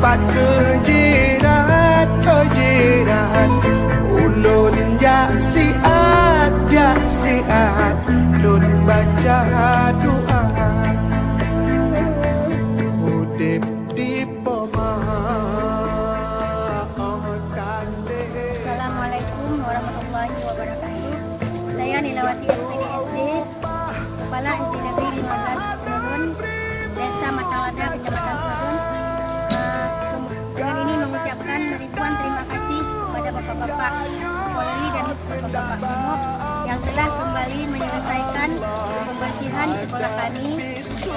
tempat kejirat ulun jak siat lun baca doa udip di Assalamualaikum warahmatullahi wabarakatuh. Saya Nilawati SPDSD, Kepala Inti Negeri 15 Turun, Desa Matalada, Kecamatan Turun. Dengan ini mengucapkan ribuan terima kasih kepada Bapak-Bapak Polri dan Bapak-Bapak Brimob yang telah kembali menyelesaikan pembersihan di sekolah kami,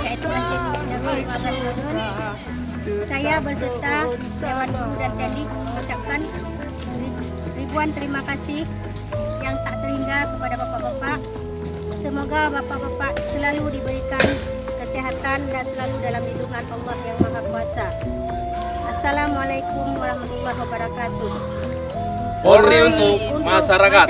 yaitu Inti Negeri 15 Turun. Saya berserta Dewan Guru dan Teknik mengucapkan ribuan terima kasih yang tak terhingga kepada Bapak-Bapak. Semoga Bapak-Bapak selalu diberikan kesehatan dan selalu dalam lindungan Allah yang Maha Kuasa. Assalamualaikum warahmatullahi wabarakatuh. Polri untuk masyarakat.